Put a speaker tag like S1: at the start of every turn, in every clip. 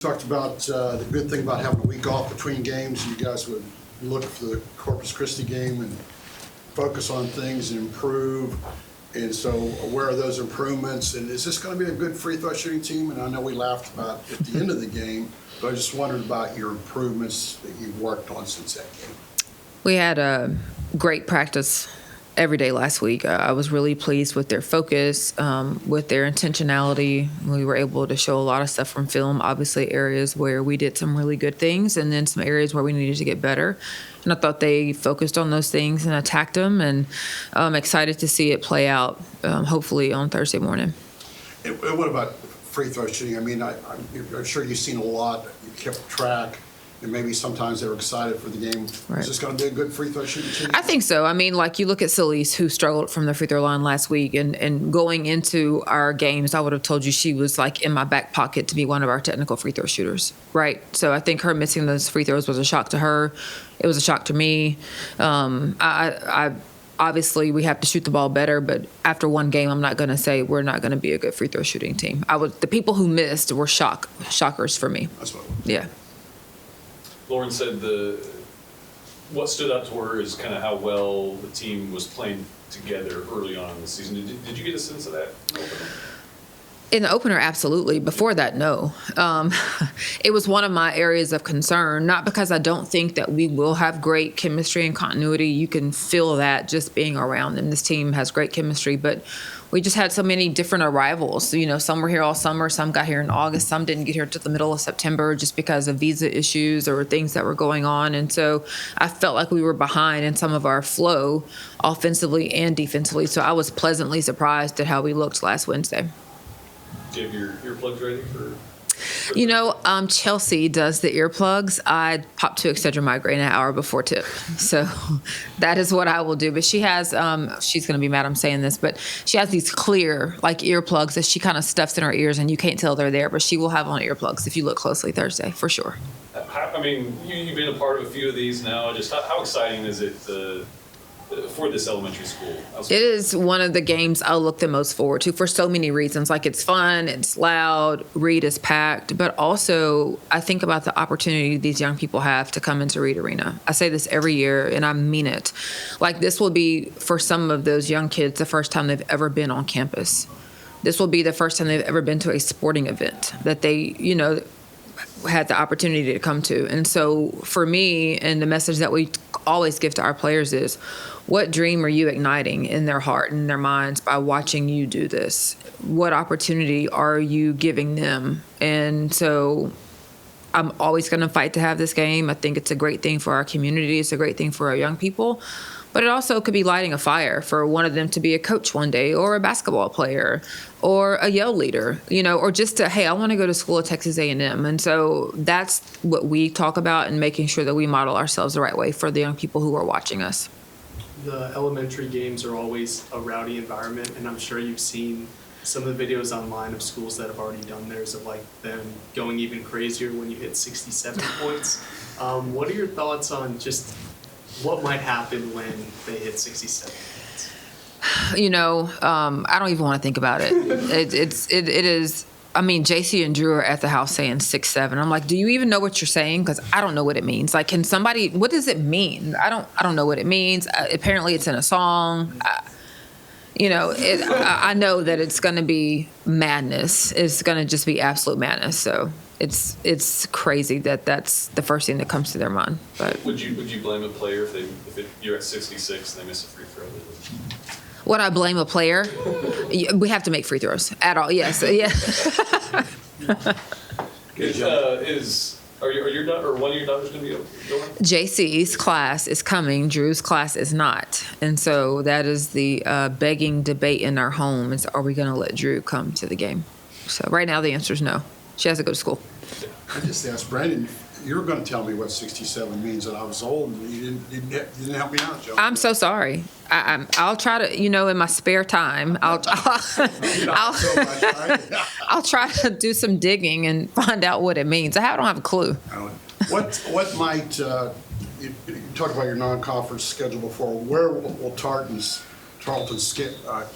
S1: Talked about the good thing about having a week off between games. You guys would look for the Corpus Christi game and focus on things and improve. And so where are those improvements? And is this going to be a good free throw shooting team? And I know we laughed about at the end of the game, but I just wondered about your improvements that you've worked on since that game.
S2: We had a great practice every day last week. I was really pleased with their focus, with their intentionality. We were able to show a lot of stuff from film, obviously areas where we did some really good things and then some areas where we needed to get better. And I thought they focused on those things and attacked them, and I'm excited to see it play out, hopefully on Thursday morning.
S1: And what about free throw shooting? I mean, I'm sure you've seen a lot. You kept track. And maybe sometimes they were excited for the game.
S2: Right.
S1: Is this going to be a good free throw shooting team?
S2: I think so. I mean, like you look at Celise, who struggled from the free throw line last week, and going into our games, I would have told you she was like in my back pocket to be one of our technical free throw shooters, right? So I think her missing those free throws was a shock to her. It was a shock to me. I obviously we have to shoot the ball better, but after one game, I'm not going to say we're not going to be a good free throw shooting team. The people who missed were shockers for me.
S1: That's what.
S2: Yeah.
S3: Lauren said what stood out to her is kind of how well the team was playing together early on in the season. Did you get a sense of that?
S2: In the opener, absolutely. Before that, no. It was one of my areas of concern, not because I don't think that we will have great chemistry and continuity. You can feel that just being around them. This team has great chemistry, but we just had so many different arrivals. You know, some were here all summer, some got here in August, some didn't get here until the middle of September just because of visa issues or things that were going on. And so I felt like we were behind in some of our flow offensively and defensively. So I was pleasantly surprised at how we looked last Wednesday.
S3: Do you have your earplugs ready for
S2: You know, Chelsea does the earplugs. I pop to Excedrin migraine an hour before tip. So that is what I will do. But she has, she's going to be mad I'm saying this, but she has these clear, like, earplugs that she kind of stuffs in her ears and you can't tell they're there, but she will have on earplugs if you look closely Thursday, for sure.
S3: I mean, you've been a part of a few of these now. Just how exciting is it for this elementary school?
S2: It is one of the games I look the most forward to for so many reasons. Like, it's fun, it's loud, Reed is packed, but also I think about the opportunity these young people have to come into Reed Arena. I say this every year and I mean it. Like, this will be, for some of those young kids, the first time they've ever been on campus. This will be the first time they've ever been to a sporting event that they, you know, had the opportunity to come to. And so for me, and the message that we always give to our players is, what dream are you igniting in their heart and their minds by watching you do this? What opportunity are you giving them? And so I'm always going to fight to have this game. I think it's a great thing for our community. It's a great thing for our young people. But it also could be lighting a fire for one of them to be a coach one day, or a basketball player, or a yell leader, you know, or just hey, I want to go to school at Texas A&M. And so that's what we talk about, and making sure that we model ourselves the right way for the young people who are watching us.
S4: The elementary games are always a rowdy environment, and I'm sure you've seen some of the videos online of schools that have already done theirs, of like them going even crazier when you hit 67 points. What are your thoughts on just what might happen when they hit 67 points?
S2: You know, I don't even want to think about it. It is. I mean, JC and Drew are at the house saying 6'7". I'm like, do you even know what you're saying? Because I don't know what it means. Like, can somebody? What does it mean? I don't know what it means. Apparently, it's in a song. I know that it's going to be madness. It's going to just be absolute madness. So it's crazy that that's the first thing that comes to their mind. But
S3: would you blame a player if you're at 66 and they miss a free throw?
S2: Would I blame a player? We have to make free throws at all. Yes. Yeah. Are your daughter, or one of your daughters going to be going? JC's class is coming. Drew's class is not. And so that is the begging debate in our home is, are we going to let Drew come to the game? So right now the answer is no. She has to go to school.
S1: I just asked Brandon, you were going to tell me what 67 means, and I was old, and you didn't help me out, Joe.
S2: I'm so sorry. I'll try to, in my spare time, I'll try to do some digging and find out what it means. I don't have a clue.
S1: What might, you talked about your non-conference schedule before, where will Tarleton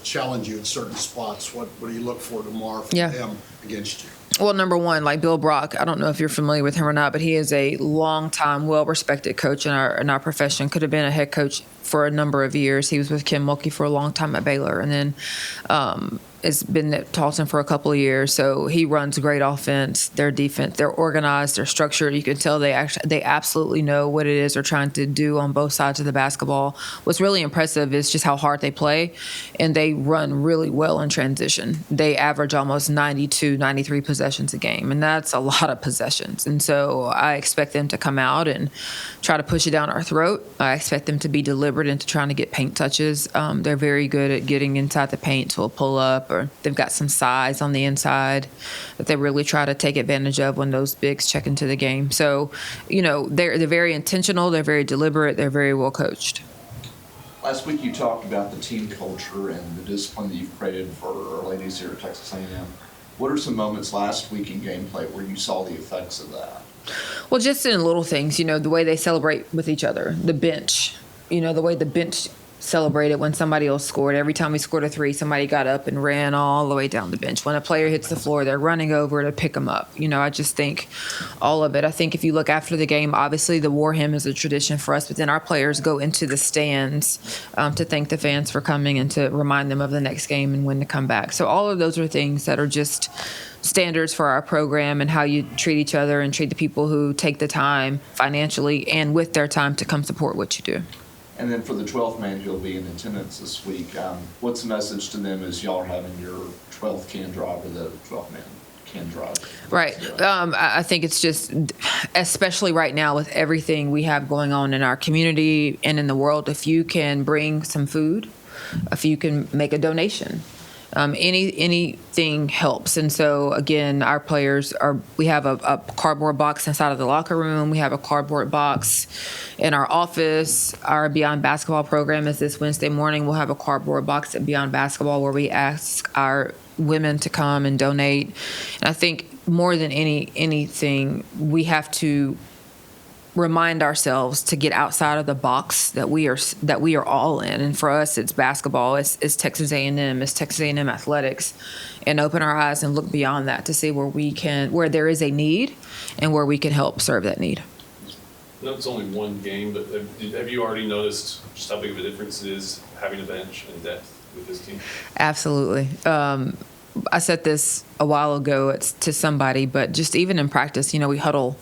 S1: challenge you at certain spots? What do you look for tomorrow from them against you?
S2: Well, number one, like Bill Brock, I don't know if you're familiar with him or not, but he is a long-time, well-respected coach in our profession. Could have been a head coach for a number of years. He was with Kim Mulkey for a long time at Baylor, and then has been at Tarleton for a couple of years. So he runs great offense. Their defense, they're organized, they're structured. You can tell they absolutely know what it is they're trying to do on both sides of the basketball. What's really impressive is just how hard they play, and they run really well in transition. They average almost 92, 93 possessions a game, and that's a lot of possessions. And so I expect them to come out and try to push it down our throat. I expect them to be deliberate into trying to get paint touches. They're very good at getting inside the paint to a pull-up, or they've got some size on the inside that they really try to take advantage of when those bigs check into the game. So, they're very intentional, they're very deliberate, they're very well coached.
S5: Last week you talked about the team culture and the discipline that you've created for our ladies here at Texas A&M. What are some moments last week in gameplay where you saw the effects of that?
S2: Well, just in little things, the way they celebrate with each other, the bench, the way the bench celebrated when somebody else scored. Every time we scored a three, somebody got up and ran all the way down the bench. When a player hits the floor, they're running over to pick them up. I just think all of it. I think if you look after the game, obviously the war hymn is a tradition for us, but then our players go into the stands to thank the fans for coming and to remind them of the next game and when to come back. So all of those are things that are just standards for our program and how you treat each other and treat the people who take the time financially and with their time to come support what you do.
S5: And then for the 12th man who'll be in attendance this week, what's the message to them as y'all are having your 12th can drive or the 12th man can drive?
S2: Right. I think it's just, especially right now with everything we have going on in our community and in the world, if you can bring some food, if you can make a donation, anything helps. And so again, our players we have a cardboard box inside of the locker room. We have a cardboard box in our office. Our Beyond Basketball program is this Wednesday morning. We'll have a cardboard box at Beyond Basketball where we ask our women to come and donate. And I think more than anything, we have to remind ourselves to get outside of the box that we are all in. And for us, it's basketball, it's Texas A&M, it's Texas A&M athletics, and open our eyes and look beyond that to see where there is a need and where we can help serve that need.
S3: I know it's only one game, but have you already noticed just how big of a difference it is having a bench and depth with this team?
S2: Absolutely. I said this a while ago to somebody, but just even in practice, we huddle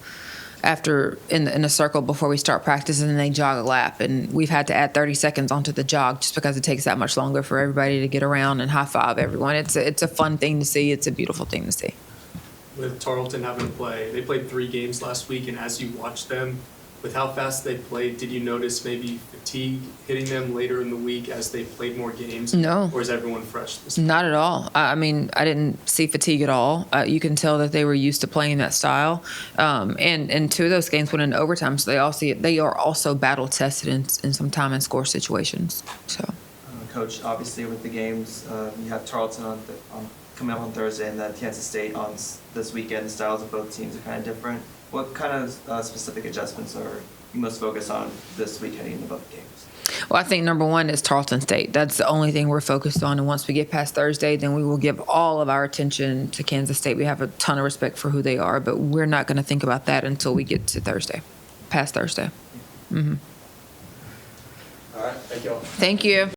S2: after in a circle before we start practice, and they jog a lap, and we've had to add 30 seconds onto the jog just because it takes that much longer for everybody to get around and high five everyone. It's a fun thing to see. It's a beautiful thing to see.
S4: With Tarleton having to they played 3 games last week, and as you watch them, with how fast they played, did you notice maybe fatigue hitting them later in the week as they played more games?
S2: No.
S4: Or is everyone fresh this week?
S2: Not at all. I didn't see fatigue at all. You can tell that they were used to playing that style. And 2 of those games went into overtime, so they are also battle tested in some time and score situations. So,
S6: Coach, obviously with the games, you have Tarleton coming up on Thursday, and then Kansas State on this weekend. The styles of both teams are kind of different. What kind of specific adjustments are you most focused on this week heading into both games?
S2: Well, I think number one is Tarleton State. That's the only thing we're focused on. And once we get past Thursday, then we will give all of our attention to Kansas State. We have a ton of respect for who they are, but we're not going to think about that until we get to past Thursday. Mm-hmm.
S4: All right, thank you all.
S2: Thank you.